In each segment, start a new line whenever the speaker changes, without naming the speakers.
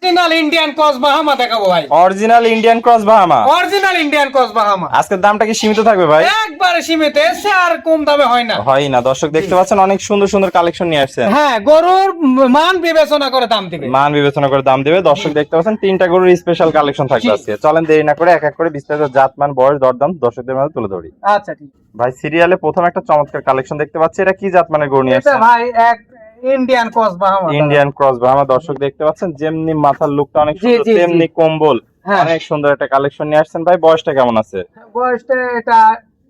Original Indian cross Bahama দেখাবো ভাই।
Original Indian cross Bahama.
Original Indian cross Bahama.
আজকের দামটা কি সীমিত থাকবে ভাই?
একবারে সীমিত, এসে আর কম দামে হয় না।
হয় না। দর্শক দেখতে পাচ্ছেন অনেক সুন্দর সুন্দর কালেকশন নিয়ে আসছেন।
হ্যাঁ, গরুর মান বিবেচনা করে দাম দিবে।
মান বিবেচনা করে দাম দিবে। দর্শক দেখতে পাচ্ছেন তিনটা গরুর স্পেশাল কালেকশন থাকবে আজকে। চলেন দেরি না করে এক এক করে বিস্তারিত জাত, মান, বয়স, দরদাম দর্শকদের মাঝে তুলে ধরি।
আচ্ছা ঠিক
ভাই সিরিয়ালে প্রথম একটা চমৎকার কালেকশন দেখতে পাচ্ছি। এটা কি জাত মানের গরু নিয়ে
এটা
আসছেন?
ভাই এক Indian cross Bahama.
Indian cross Bahama. দর্শক দেখতে পাচ্ছেন যেমনি মাথার লুকটা অনেক
জি,
সুন্দর,
জি, জি।
তেমনি কম্বল।
হ্যাঁ।
অনেক সুন্দর একটা কালেকশন নিয়ে আসছেন ভাই। বয়সটা কেমন আছে?
বয়সটা এটা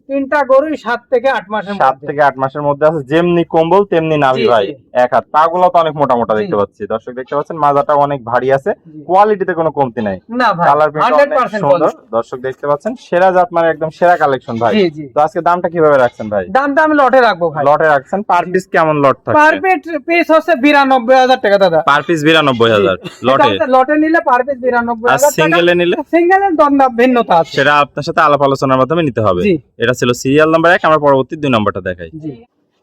তিনটা গরুই 7 থেকে 8 মাসের
7
মধ্যে।
থেকে 8 মাসের মধ্যে আছে। যেমনি কম্বল তেমনি নাভি
জি,
ভাই।
জি।
এক হাত পাগুলো তো অনেক মোটা মোটা
জি।
দেখতে পাচ্ছি। দর্শক দেখতে পাচ্ছেন মাজাটা অনেক ভারী আছে।
জি।
কোয়ালিটিতে কোনো কমতি নাই।
না ভাই,
কালার প্রিন্ট অনেক
100%
সুন্দর। দর্শক দেখতে পাচ্ছেন সেরা জাত মানে একদম সেরা কালেকশন ভাই।
জি, জি।
তো আজকে দামটা কিভাবে রাখছেন ভাই?
দামটা আমি লটে রাখবো ভাই।
লটে রাখছেন। পার পিস কেমন লট
পার
থাকছে?
পিস হচ্ছে 92,000 টাকা দাদা।
পার পিস 92,000 লটে।
লটে নিলে পার পিস
আর
92,000 টাকা।
সিঙ্গেলে নিলে
সিঙ্গেলের দাম ভিন্নতা আছে।
সেটা আপনার সাথে আলাপ আলোচনার মাধ্যমে নিতে হবে।
জি।
এটা ছিল সিরিয়াল নাম্বার 1। আমরা পরবর্তী 2 নাম্বারটা দেখাই।
জি।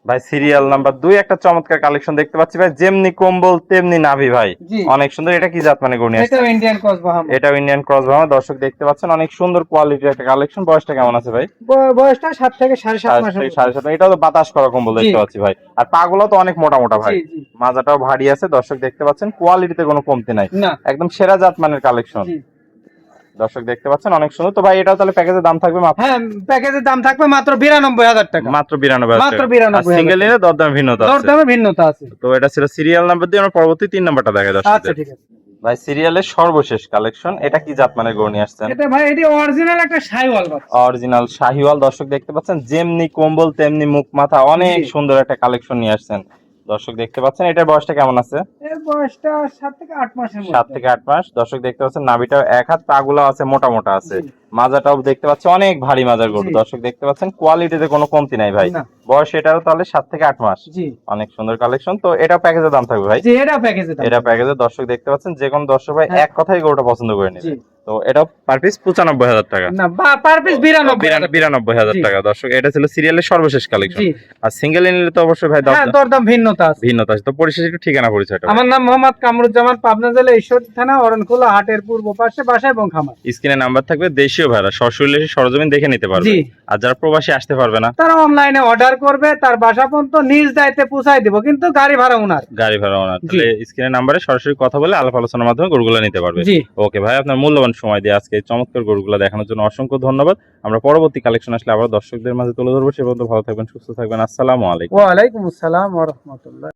ভাই সিরিয়াল নাম্বার 2 একটা চমৎকার কালেকশন দেখতে পাচ্ছি ভাই। যেমনি কম্বল তেমনি নাভি ভাই।
জি।
অনেক সুন্দর। এটা কি জাত মানে গরু নিয়ে আসছেন?
এটাও ইন্ডিয়ান ক্রস বাহামা।
এটাও ইন্ডিয়ান ক্রস বাহামা। দর্শক দেখতে পাচ্ছেন অনেক সুন্দর কোয়ালিটির একটা কালেকশন। বয়সটা কেমন আছে ভাই?
বয়সটা 7 থেকে 7.5 মাসের মধ্যে।
7.5। এটাও তো বাতাস করা কম্বল
জি।
দেখতে পাচ্ছি ভাই। আর পাগুলো তো অনেক মোটা মোটা ভাই।
জি, জি।
মাজাটাও ভারী আছে। দর্শক দেখতে পাচ্ছেন কোয়ালিটিতে কোনো কমতি নাই।
না।
একদম সেরা জাত মানের কালেকশন।
জি।
দর্শক দেখতে পাচ্ছেন অনেক সুন্দর। তো ভাই এটাও তাহলে প্যাকেজের দাম থাকবে মাত্র?
হ্যাঁ, প্যাকেজের দাম থাকবে মাত্র 92,000 টাকা।
মাত্র 92,000
মাত্র
টাকা।
92,000
সিঙ্গেল নিলে দরদাম ভিন্নতা আছে।
দরদামে ভিন্নতা আছে।
তো এটা ছিল সিরিয়াল নাম্বার 2। আমরা পরবর্তী 3 নাম্বারটা দেখাই
আচ্ছা
দর্শকদের।
ঠিক আছে।
ভাই সিরিয়ালের সর্বশেষ কালেকশন। এটা কি জাত মানে গরু নিয়ে আসছেন?
এটা ভাই এটি অরিজিনাল একটা শাইওয়াল বাচ্চা।
অরিজিনাল শাহিওয়াল। দর্শক দেখতে পাচ্ছেন যেমনি কম্বল তেমনি মুখ মাথা। অনেক
জি।
সুন্দর একটা কালেকশন নিয়ে আসছেন। দর্শক দেখতে পাচ্ছেন এটার বয়সটা কেমন আছে?
এর বয়সটা 7 থেকে 8 মাসের
7
মধ্যে।
থেকে 8 মাস। দর্শক দেখতে পাচ্ছেন নাভিটাও এক হাত, পাগুলো আছে মোটা মোটা আছে।
জি।
মাজাটাও দেখতে পাচ্ছি অনেক ভারী মাজার গরু।
জি।
দর্শক দেখতে পাচ্ছেন কোয়ালিটিতে কোনো কমতি নাই ভাই।
না।
বয়স এটারও তাহলে 7 থেকে 8 মাস।
জি।
অনেক সুন্দর কালেকশন। তো এটা প্যাকেজের দাম থাকবে ভাই?
জি, এটা প্যাকেজে দাম।
এটা প্যাকেজে। দর্শক দেখতে পাচ্ছেন যে কোনো দর্শক ভাই
হ্যাঁ।
এক কথাই গরুটা পছন্দ করে
জি।
নেবে। তো এটা পার পিস 95,000 টাকা।
না, পার পিস 92,000
92,000
জি।
টাকা। দর্শক এটা ছিল সিরিয়ালের সর্বশেষ কালেকশন।
জি।
আর সিঙ্গেল নিলে তো অবশ্যই ভাই
হ্যাঁ, দরদাম ভিন্নতা আছে।
ভিন্নতা আছে। তো পরিশেষে একটু ঠিকানা পরিচয়টা
আমার নাম মোহাম্মদ কামরুজ্জামান, পাবনা জেলা ঈশ্বরদী থানা, অরণখোলা হাটের পূর্ব পাশে বাসা এবং খামার।
স্ক্রিনে নাম্বার থাকবে। দেশীয় ভাড়া সরাসরি এসে সরজমিন দেখে নিতে পারবে।
জি।
আর যারা প্রবাসী আসতে পারবে না
তারা অনলাইনে অর্ডার করবে, তার বাসা পর্যন্ত নিজ দায়িত্বে পৌঁছায় দিব, কিন্তু গাড়ি ভাড়া ওনার।
গাড়ি ভাড়া ওনার।
জি।
তাহলে স্ক্রিনে নাম্বারে সরাসরি কথা বলে আলাপ আলোচনার মাধ্যমে গরুগুলো নিতে পারবে।
জি।
ওকে ভাই, আপনার মূল্যবান সময় দিয়ে আজকে এই চমৎকার গরুগুলো দেখানোর জন্য অসংখ্য ধন্যবাদ। আমরা পরবর্তী কালেকশন আসলে আবার দর্শকদের মাঝে তুলে ধরবো। সে পর্যন্ত ভালো থাকবেন, সুস্থ থাকবেন। আসসালামু আলাইকুম।
ওয়া আলাইকুম আসসালাম ওয়া রাহমাতুল্লাহ।